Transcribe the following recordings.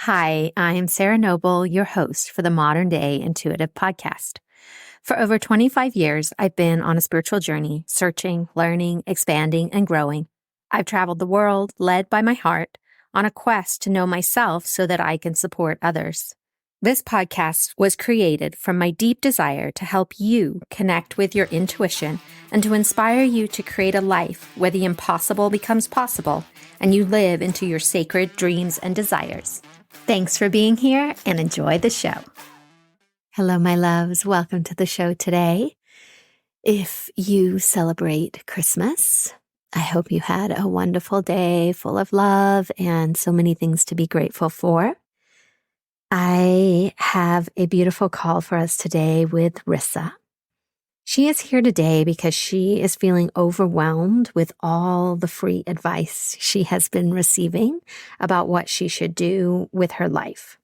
Hi, I'm Sarah Noble, your host for the Modern Day Intuitive Podcast. For over 25 years, I've been on a spiritual journey, searching, learning, expanding, and growing. I've traveled the world, led by my heart, on a quest to know myself so that I can support others. This podcast was created from my deep desire to help you connect with your intuition and to inspire you to create a life where the impossible becomes possible and you live into your sacred dreams and desires. Thanks for being here and enjoy the show. Hello, my loves. Welcome to the show today. If you celebrate Christmas, I hope you had a wonderful day full of love and so many things to be grateful for. I have a beautiful call for us today with Rissa. She is here today because she is feeling overwhelmed with all the free advice she has been receiving about what she should do with her life.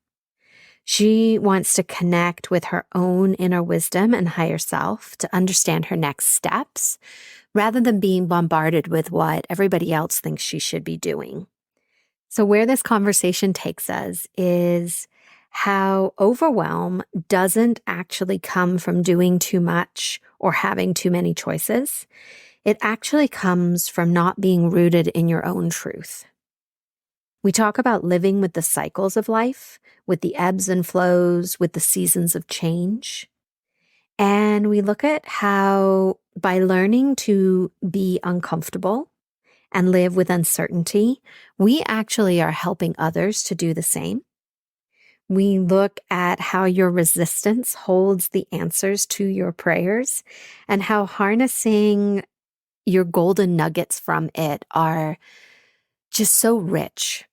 She wants to connect with her own inner wisdom and higher self to understand her next steps rather than being bombarded with what everybody else thinks she should be doing. So where this conversation takes us is how overwhelm doesn't actually come from doing too much or having too many choices. It actually comes from not being rooted in your own truth. We talk about living with the cycles of life, with the ebbs and flows, with the seasons of change. And we look at how by learning to be uncomfortable and live with uncertainty, we actually are helping others to do the same. We look at how your resistance holds the answers to your prayers and how harnessing your golden nuggets from it are just so rich.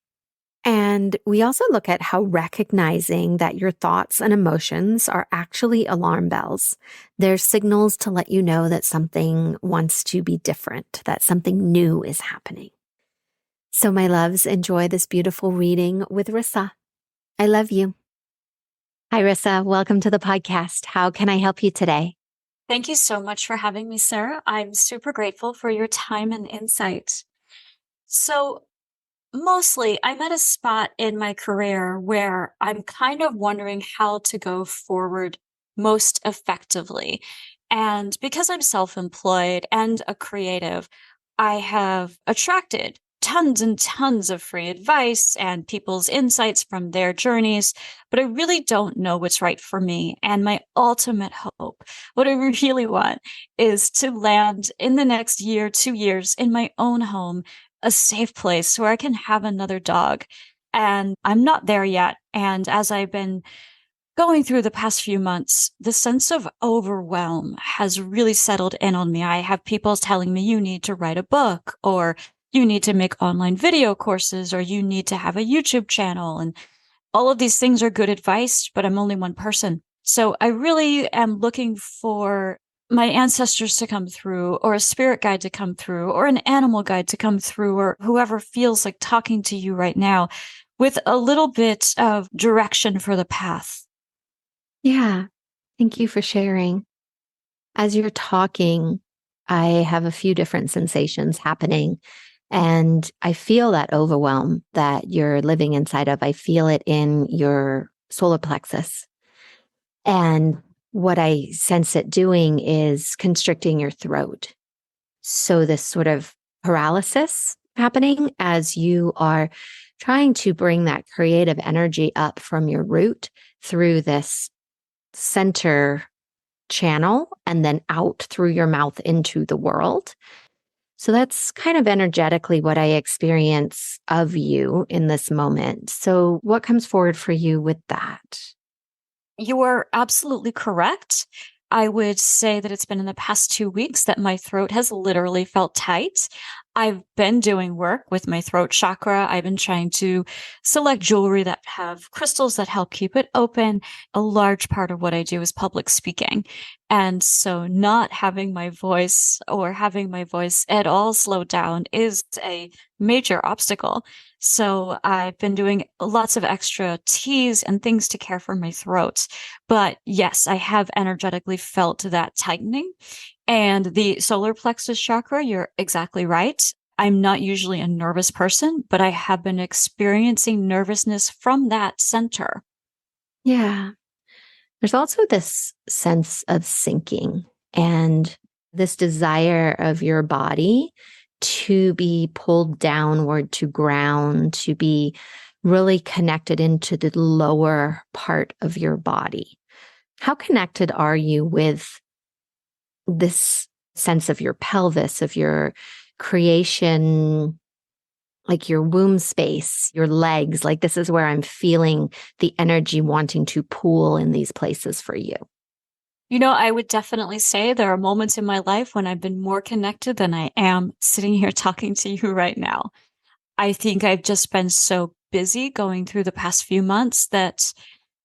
And we also look at how recognizing that your thoughts and emotions are actually alarm bells. They're signals to let you know that something wants to be different, that something new is happening. So my loves, enjoy this beautiful reading with Rissa. I love you. Hi, Rissa. Welcome to the podcast. How can I help you today? Thank you so much for having me, Sarah. I'm super grateful for your time and insight. So, mostly, I'm at a spot in my career where I'm kind of wondering how to go forward most effectively. And because I'm self-employed and a creative, I have attracted tons and tons of free advice and people's insights from their journeys, but I really don't know what's right for me. And my ultimate hope, what I really want, is to land in the next year, 2 years in my own home, a safe place where I can have another dog. And I'm not there yet. And as I've been going through the past few months, the sense of overwhelm has really settled in on me. I have people telling me you need to write a book, or you need to make online video courses, or you need to have a YouTube channel. And all of these things are good advice, but I'm only one person. So I really am looking for my ancestors to come through, or a spirit guide to come through, or an animal guide to come through, or whoever feels like talking to you right now with a little bit of direction for the path. Yeah, thank you for sharing. As you're talking, I have a few different sensations happening, and I feel that overwhelm that you're living inside of. I feel it in your solar plexus. And what I sense it doing is constricting your throat. So this sort of paralysis happening as you are trying to bring that creative energy up from your root through this center channel and then out through your mouth into the world. So that's kind of energetically what I experience of you in this moment. So what comes forward for you with that? You are absolutely correct. I would say that it's been in the past 2 weeks that my throat has literally felt tight. I've been doing work with my throat chakra. I've been trying to select jewelry that have crystals that help keep it open. A large part of what I do is public speaking. And so not having my voice or having my voice at all slowed down is a major obstacle. So I've been doing lots of extra teas and things to care for my throat. But yes, I have energetically felt that tightening. And the solar plexus chakra, you're exactly right. I'm not usually a nervous person, but I have been experiencing nervousness from that center. Yeah. There's also this sense of sinking and this desire of your body to be pulled downward to ground, to be really connected into the lower part of your body. How connected are you with this sense of your pelvis, of your creation, like your womb space, your legs? Like, this is where I'm feeling the energy wanting to pool in these places for you. I would definitely say there are moments in my life when I've been more connected than I am sitting here talking to you right now. I think I've just been so busy going through the past few months that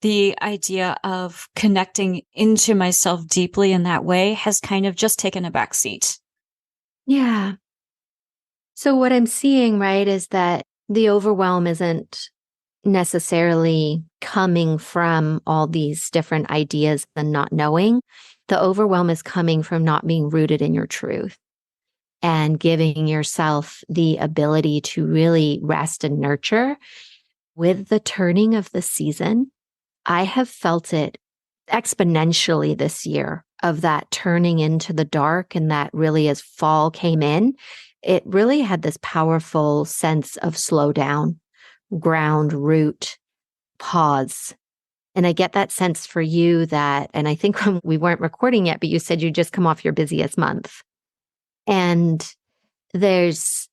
the idea of connecting into myself deeply in that way has kind of just taken a back seat. Yeah. So, what I'm seeing, right, is that the overwhelm isn't necessarily coming from all these different ideas and not knowing. The overwhelm is coming from not being rooted in your truth and giving yourself the ability to really rest and nurture. With the turning of the season, I have felt it exponentially this year of that turning into the dark, and that really as fall came in, it really had this powerful sense of slow down, ground, root, pause. And I get that sense for you that, and I think when we weren't recording yet, but you said you just come off your busiest month. And there's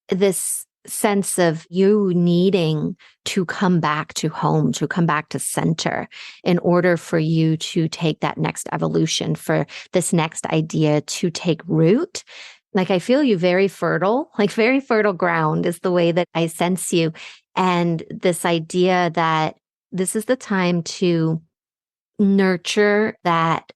this sense of you needing to come back to home, to come back to center in order for you to take that next evolution, for this next idea to take root. Like, I feel you very fertile, like very fertile ground is the way that I sense you. And this idea that this is the time to nurture that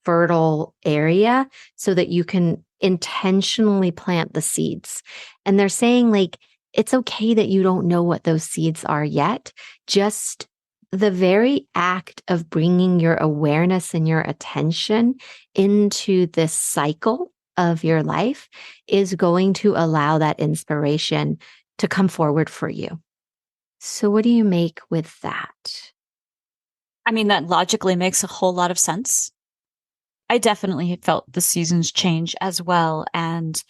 fertile area so that you can intentionally plant the seeds. And they're saying, like, it's okay that you don't know what those seeds are yet. Just the very act of bringing your awareness and your attention into this cycle of your life is going to allow that inspiration to come forward for you. So, what do you make with that? I mean, that logically makes a whole lot of sense. I definitely felt the seasons change as well. And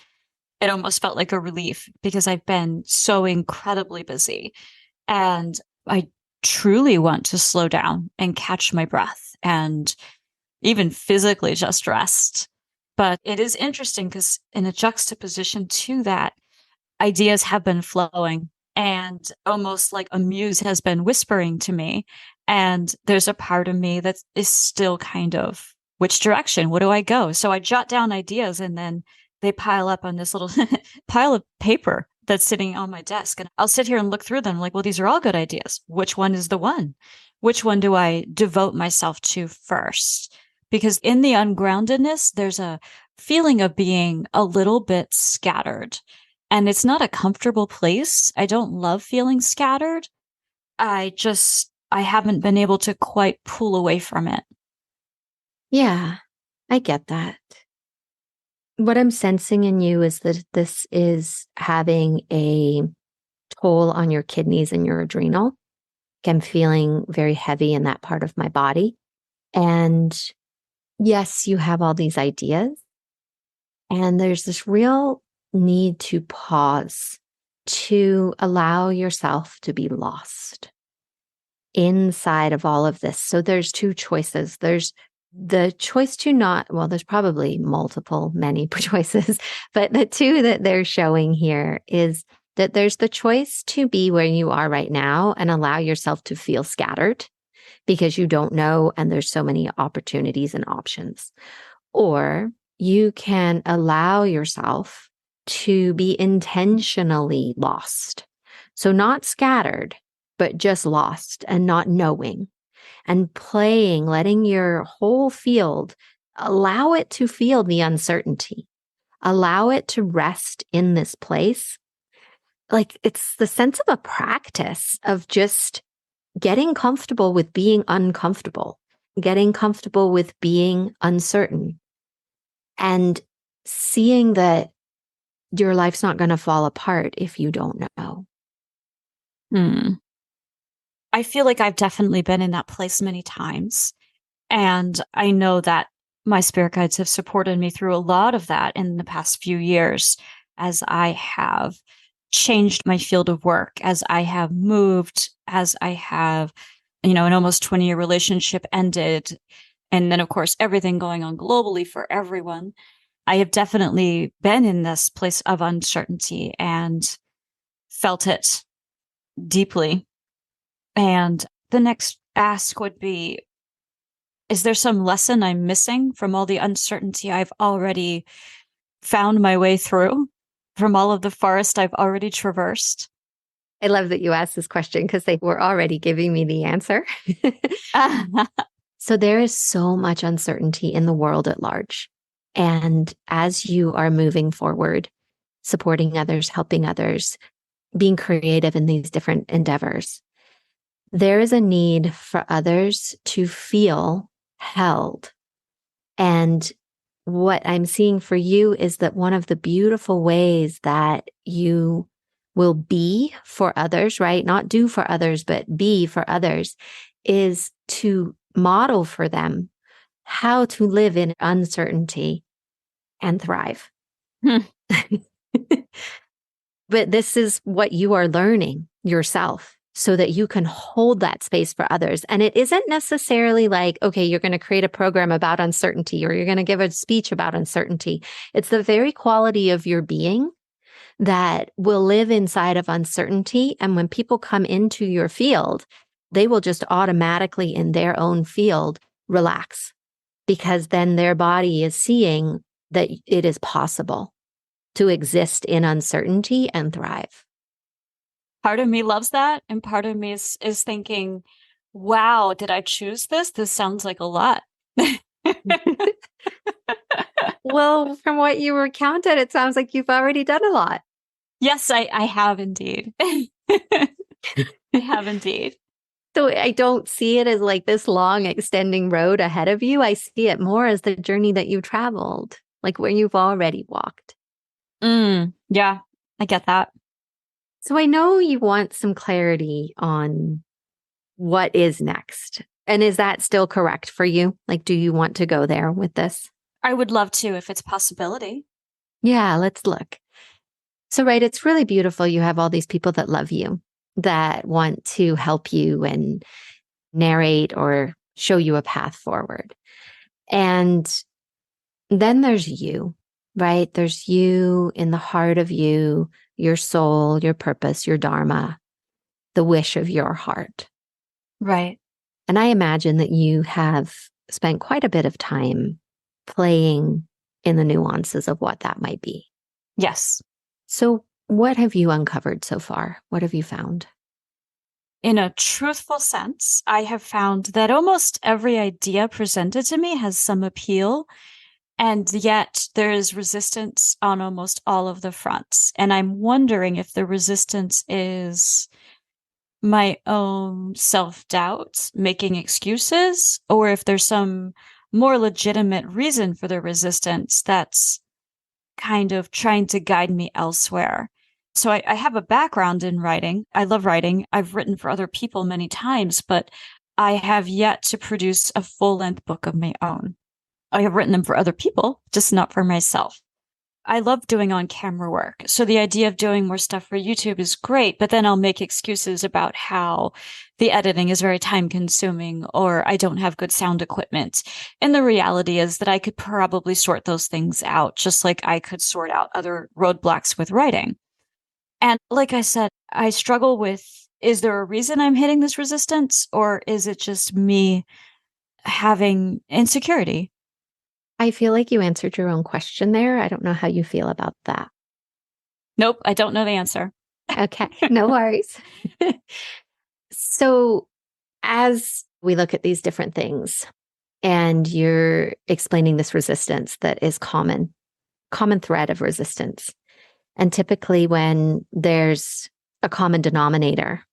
it almost felt like a relief because I've been so incredibly busy. And I truly want to slow down and catch my breath and even physically just rest. But it is interesting because in a juxtaposition to that, ideas have been flowing and almost like a muse has been whispering to me. And there's a part of me that is still kind of, which direction? Where do I go? So I jot down ideas and then they pile up on this little pile of paper that's sitting on my desk. And I'll sit here and look through them like, well, these are all good ideas. Which one is the one? Which one do I devote myself to first? Because in the ungroundedness, there's a feeling of being a little bit scattered. And it's not a comfortable place. I don't love feeling scattered. I haven't been able to quite pull away from it. Yeah, I get that. What I'm sensing in you is that this is having a toll on your kidneys and your adrenal. I'm feeling very heavy in that part of my body. And yes, you have all these ideas. And there's this real need to pause, to allow yourself to be lost inside of all of this. So there's two choices. There's the choice to not, well, there's probably multiple, many choices, but the two that they're showing here is that there's the choice to be where you are right now and allow yourself to feel scattered because you don't know and there's so many opportunities and options. Or you can allow yourself to be intentionally lost. So not scattered, but just lost and not knowing and playing, letting your whole field, allow it to feel the uncertainty, allow it to rest in this place. Like, it's the sense of a practice of just getting comfortable with being uncomfortable, getting comfortable with being uncertain, and seeing that your life's not going to fall apart if you don't know. Hmm. I feel like I've definitely been in that place many times. And I know that my spirit guides have supported me through a lot of that in the past few years as I have changed my field of work, as I have moved, as I have, an almost 20-year relationship ended. And then, of course, everything going on globally for everyone. I have definitely been in this place of uncertainty and felt it deeply. And the next ask would be, is there some lesson I'm missing from all the uncertainty I've already found my way through, from all of the forest I've already traversed? I love that you asked this question because they were already giving me the answer. So there is so much uncertainty in the world at large. And as you are moving forward, supporting others, helping others, being creative in these different endeavors, there is a need for others to feel held. And what I'm seeing for you is that one of the beautiful ways that you will be for others, right? Not do for others, but be for others, is to model for them how to live in uncertainty and thrive. But this is what you are learning yourself so that you can hold that space for others. And it isn't necessarily like, okay, you're going to create a program about uncertainty or you're going to give a speech about uncertainty. It's the very quality of your being that will live inside of uncertainty. And when people come into your field, they will just automatically in their own field relax because then their body is seeing that it is possible to exist in uncertainty and thrive. Part of me loves that. And part of me is thinking, wow, did I choose this? This sounds like a lot. Well, from what you recounted, it sounds like you've already done a lot. Yes, I have indeed. I have indeed. So I don't see it as like this long extending road ahead of you. I see it more as the journey that you traveled, like where you've already walked. Yeah, I get that. So I know you want some clarity on what is next. And is that still correct for you? Like, do you want to go there with this? I would love to if it's a possibility. Yeah, let's look. So, right, it's really beautiful. You have all these people that love you, that want to help you and narrate or show you a path forward. And then there's you, right? There's you in the heart of you, your soul, your purpose, your dharma, the wish of your heart. Right. And I imagine that you have spent quite a bit of time playing in the nuances of what that might be. Yes. So, what have you uncovered so far? What have you found? In a truthful sense, I have found that almost every idea presented to me has some appeal, and yet there is resistance on almost all of the fronts. And I'm wondering if the resistance is my own self-doubt, making excuses, or if there's some more legitimate reason for the resistance that's kind of trying to guide me elsewhere. So I have a background in writing. I love writing. I've written for other people many times, but I have yet to produce a full-length book of my own. I have written them for other people, just not for myself. I love doing on-camera work. So the idea of doing more stuff for YouTube is great, but then I'll make excuses about how the editing is very time-consuming or I don't have good sound equipment. And the reality is that I could probably sort those things out, just like I could sort out other roadblocks with writing. And like I said, I struggle with, is there a reason I'm hitting this resistance, or is it just me having insecurity? I feel like you answered your own question there. I don't know how you feel about that. Nope, I don't know the answer. Okay, no worries. So, as we look at these different things, and you're explaining this resistance that is common thread of resistance. And typically, when there's a common denominator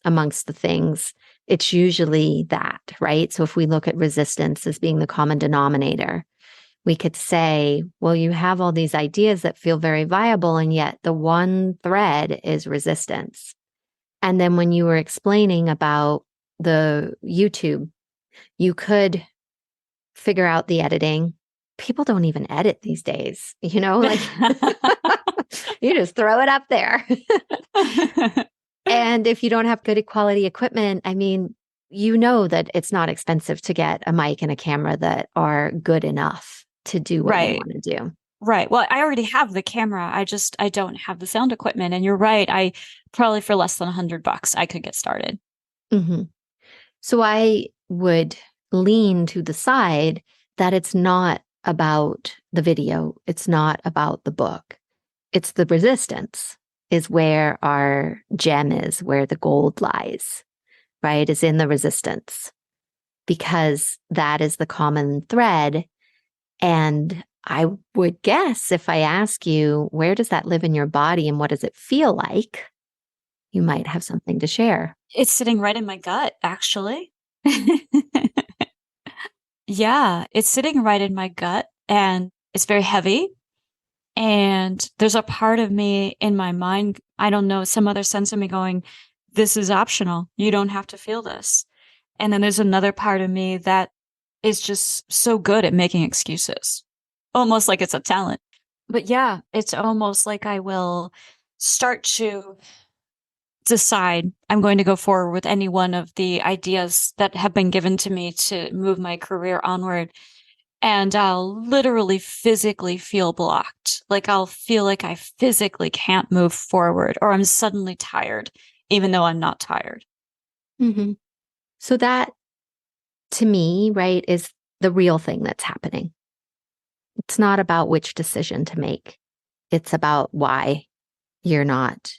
amongst the things, it's usually that, right? So, if we look at resistance as being the common denominator, We could say, well, you have all these ideas that feel very viable, and yet the one thread is resistance. And then when you were explaining about the YouTube, you could figure out the editing. People don't even edit these days, like you just throw it up there. And if you don't have good quality equipment, I mean, that it's not expensive to get a mic and a camera that are good enough to do what you want to do. Right. Well, I already have the camera. I don't have the sound equipment. And you're right. I probably for less than $100, I could get started. Mm-hmm. So I would lean to the side that it's not about the video. It's not about the book. It's the resistance is where our gem is, where the gold lies, right? Is in the resistance, because that is the common thread. And I would guess if I ask you, where does that live in your body and what does it feel like? You might have something to share. It's sitting right in my gut, actually. Yeah, it's sitting right in my gut and it's very heavy. And there's a part of me in my mind, I don't know, some other sense of me going, this is optional. You don't have to feel this. And then there's another part of me that is just so good at making excuses, almost like it's a talent. But yeah, it's almost like I will start to decide I'm going to go forward with any one of the ideas that have been given to me to move my career onward. And I'll literally physically feel blocked. Like I'll feel like I physically can't move forward, or I'm suddenly tired, even though I'm not tired. Mm-hmm. So that, to me, right, is the real thing that's happening. It's not about which decision to make. It's about why you're not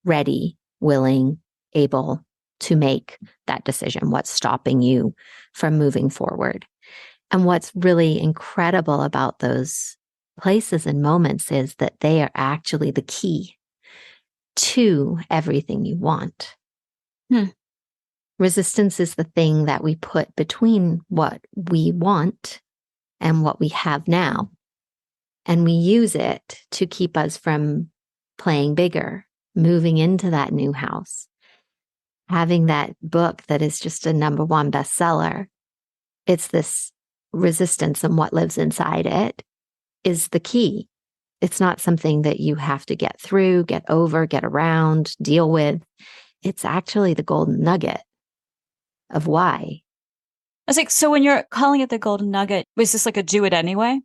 ready, willing, able to make that decision. What's stopping you from moving forward? And what's really incredible about those places and moments is that they are actually the key to everything you want. Resistance is the thing that we put between what we want and what we have now. And we use it to keep us from playing bigger, moving into that new house, having that book that is just a #1 bestseller. It's this resistance, and what lives inside it is the key. It's not something that you have to get through, get over, get around, deal with. It's actually the golden nugget of why. I was like, so when you're calling it the golden nugget, was this like a do it anyway?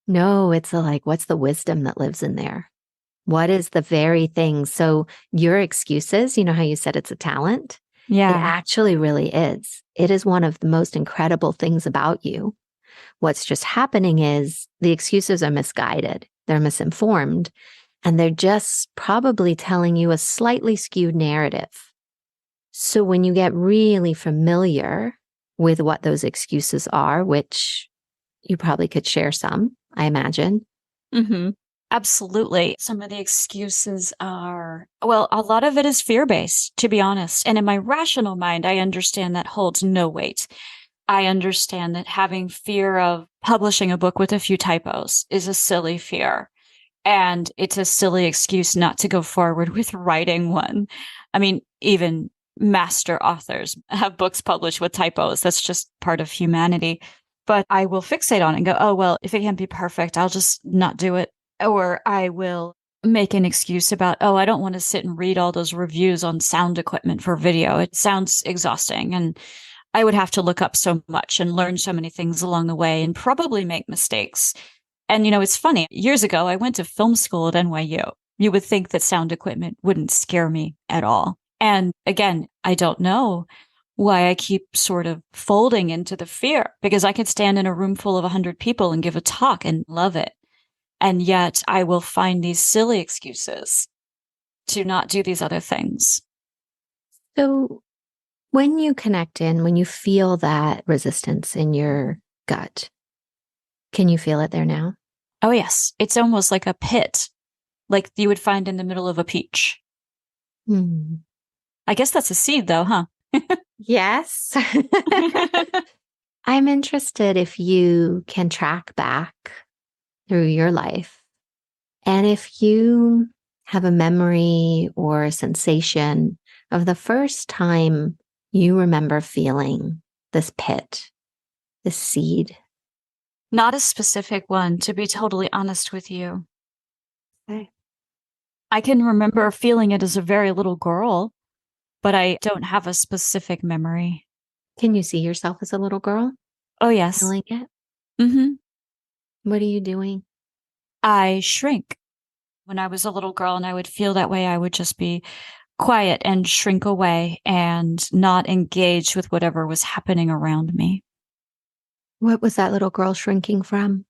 No, it's what's the wisdom that lives in there? What is the very thing? So your excuses, you know how you said it's a talent? Yeah. It actually really is. It is one of the most incredible things about you. What's just happening is the excuses are misguided. They're misinformed, and they're just probably telling you a slightly skewed narrative. So when you get really familiar with what those excuses are, which you probably could share some, I imagine. Mm-hmm. Absolutely. Some of the excuses are, well, a lot of it is fear-based, to be honest. And in my rational mind, I understand that holds no weight. I understand that having fear of publishing a book with a few typos is a silly fear. And it's a silly excuse not to go forward with writing one. I mean, even master authors have books published with typos. That's just part of humanity. But I will fixate on it and go, oh, well, if it can't be perfect, I'll just not do it. Or I will make an excuse about, oh, I don't want to sit and read all those reviews on sound equipment for video. It sounds exhausting. And I would have to look up so much and learn so many things along the way and probably make mistakes. And, it's funny. Years ago, I went to film school at NYU. You would think that sound equipment wouldn't scare me at all. And again, I don't know why I keep sort of folding into the fear, because I could stand in a room full of 100 people and give a talk and love it. And yet I will find these silly excuses to not do these other things. So when you connect in, when you feel that resistance in your gut, can you feel it there now? Oh, yes. It's almost like a pit, like you would find in the middle of a peach. I guess that's a seed, though, huh? Yes. I'm interested if you can track back through your life and if you have a memory or a sensation of the first time you remember feeling this pit, this seed. Not a specific one, to be totally honest with you. Okay. I can remember feeling it as a very little girl, but I don't have a specific memory. Can you see yourself as a little girl Oh, yes. feeling it? Mhm. What are you doing? I shrink. When I was a little girl and I would feel that way, I would just be quiet and shrink away and not engage with whatever was happening around me. What was that little girl shrinking from?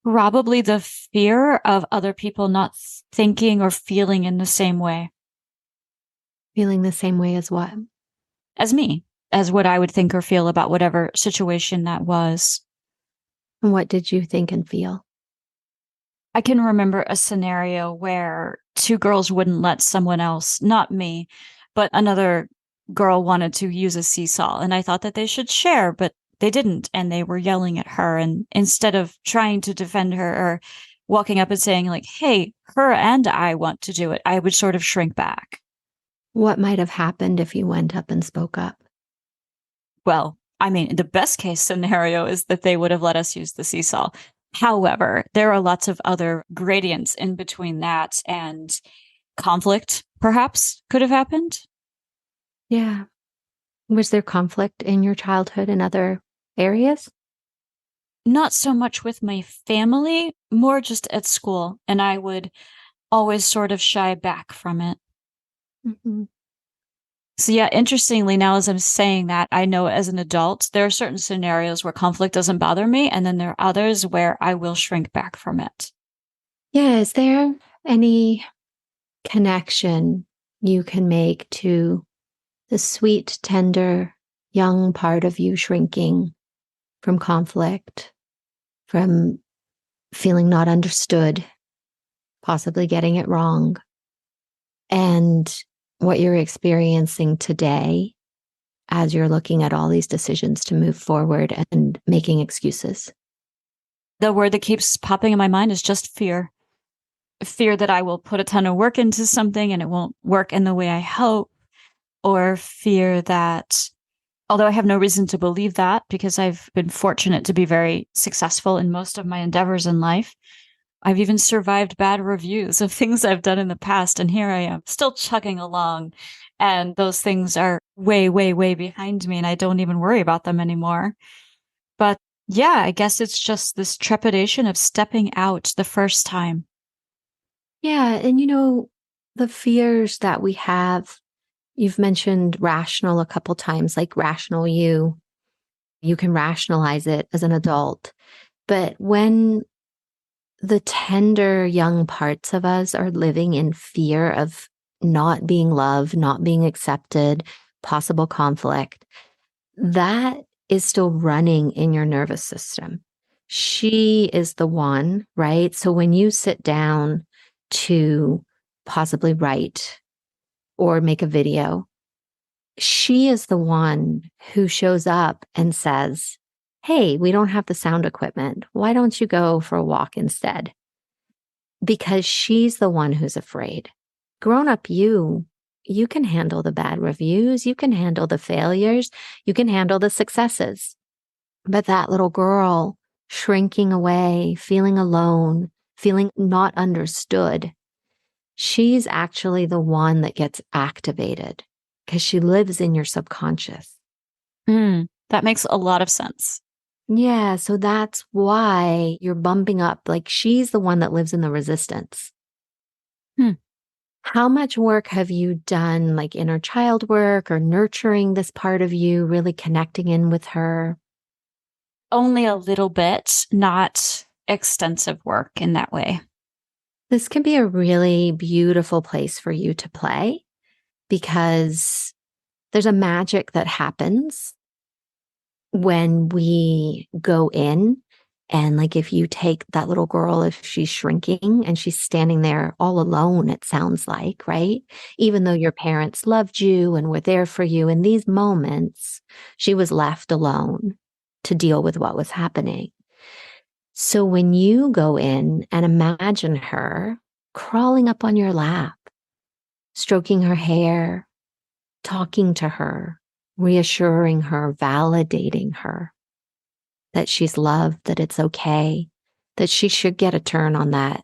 Probably the fear of other people not thinking or feeling in the same way Feeling the same way as what? as me, as what I would think or feel about whatever situation that was. And what did you think and feel? I can remember a scenario where two girls wouldn't let someone else, not me, but another girl wanted to use a seesaw. And I thought that they should share, but they didn't. And they were yelling at her. And instead of trying to defend her or walking up and saying, like, hey, her and I want to do it, I would sort of shrink back. What might have happened if you went up and spoke up? Well, I mean, the best case scenario is that they would have let us use the seesaw. However, there are lots of other gradients in between that, and conflict perhaps could have happened. Yeah. Was there conflict in your childhood in other areas? Not so much with my family, more just at school, and I would always sort of shy back from it. Mhm. So, yeah, interestingly, now as I'm saying that, I know as an adult, there are certain scenarios where conflict doesn't bother me, and then there are others where I will shrink back from it. Yeah. Is there any connection you can make to the sweet, tender, young part of you shrinking from conflict, from feeling not understood, possibly getting it wrong, and what you're experiencing today as you're looking at all these decisions to move forward and making excuses? The word that keeps popping in my mind is just fear. Fear that I will put a ton of work into something and it won't work in the way I hope, or fear that, although I have no reason to believe that because I've been fortunate to be very successful in most of my endeavors in life, I've even survived bad reviews of things I've done in the past, and here I am still chugging along. And those things are way, way, way behind me, and I don't even worry about them anymore. But yeah, I guess it's just this trepidation of stepping out the first time. Yeah. And the fears that we have, you've mentioned rational a couple times, like rational you can rationalize it as an adult. But when the tender young parts of us are living in fear of not being loved, not being accepted, possible conflict, that is still running in your nervous system. She is the one, right? So when you sit down to possibly write or make a video, she is the one who shows up and says, hey, we don't have the sound equipment. Why don't you go for a walk instead? Because she's the one who's afraid. Grown up you can handle the bad reviews, you can handle the failures, you can handle the successes. But that little girl shrinking away, feeling alone, feeling not understood, she's actually the one that gets activated because she lives in your subconscious. That makes a lot of sense. Yeah, so that's why you're bumping up. Like she's the one that lives in the resistance. Hmm. How much work have you done, like inner child work or nurturing this part of you, really connecting in with her? Only a little bit, not extensive work in that way. This can be a really beautiful place for you to play because there's a magic that happens when we go in And like if you take that little girl, if she's shrinking and she's standing there all alone, it sounds like, right? Even though your parents loved you and were there for you in these moments, she was left alone to deal with what was happening. So when you go in and imagine her crawling up on your lap, stroking her hair, talking to her, reassuring her, validating her, that she's loved, that it's okay, that she should get a turn on that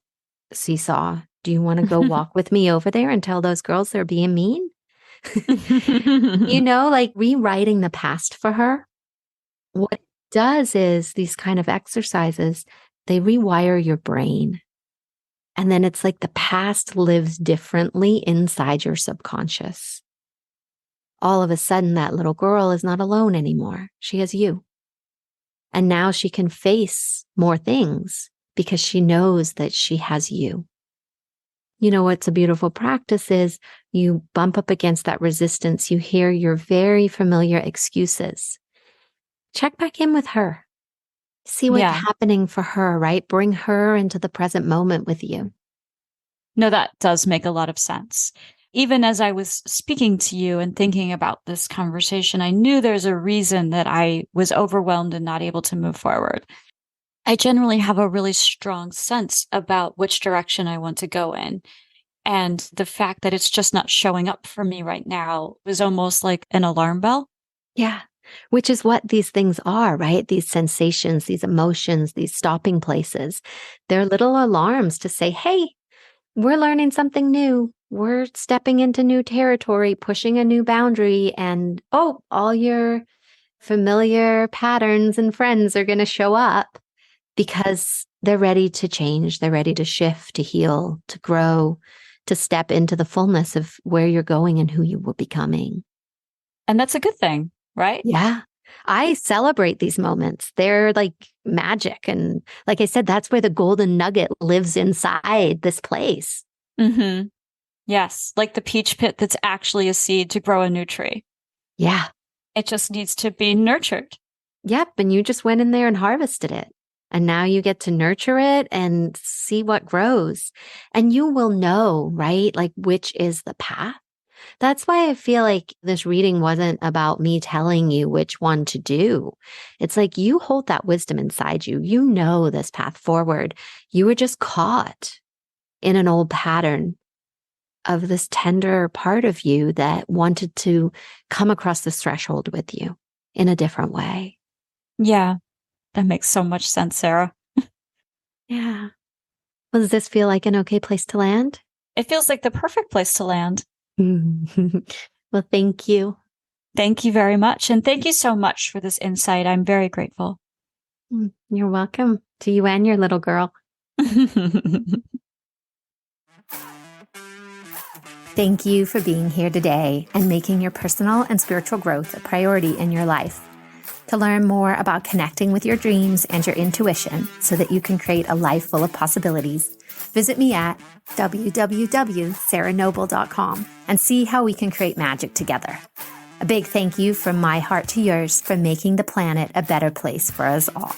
seesaw. Do you want to go walk with me over there and tell those girls they're being mean? Like rewriting the past for her. What it does is these kind of exercises, they rewire your brain. And then it's like the past lives differently inside your subconscious. All of a sudden, that little girl is not alone anymore. She has you. And now she can face more things because she knows that she has you. What's a beautiful practice is you bump up against that resistance. You hear your very familiar excuses. Check back in with her. See what's happening for her, right? Bring her into the present moment with you. No, that does make a lot of sense. Even as I was speaking to you and thinking about this conversation, I knew there's a reason that I was overwhelmed and not able to move forward. I generally have a really strong sense about which direction I want to go in. And the fact that it's just not showing up for me right now was almost like an alarm bell. Yeah. Which is what these things are, right? These sensations, these emotions, these stopping places. They're little alarms to say, hey, we're learning something new. We're stepping into new territory, pushing a new boundary, and all your familiar patterns and friends are going to show up because they're ready to change. They're ready to shift, to heal, to grow, to step into the fullness of where you're going and who you will be becoming. And that's a good thing, right? Yeah. I celebrate these moments. They're like magic. And like I said, that's where the golden nugget lives inside this place. Mm-hmm. Yes. Like the peach pit that's actually a seed to grow a new tree. Yeah. It just needs to be nurtured. Yep. And you just went in there and harvested it. And now you get to nurture it and see what grows. And you will know, right? Like which is the path. That's why I feel like this reading wasn't about me telling you which one to do. It's like you hold that wisdom inside you. You know this path forward. You were just caught in an old pattern of this tender part of you that wanted to come across this threshold with you in a different way. Yeah, that makes so much sense, Sarah. Yeah. Well, does this feel like an okay place to land? It feels like the perfect place to land. Well, thank you. Thank you very much. And thank you so much for this insight. I'm very grateful. You're welcome. To you and your little girl. Thank you for being here today and making your personal and spiritual growth a priority in your life. To learn more about connecting with your dreams and your intuition so that you can create a life full of possibilities, visit me at www.sarahnoble.com and see how we can create magic together. A big thank you from my heart to yours for making the planet a better place for us all.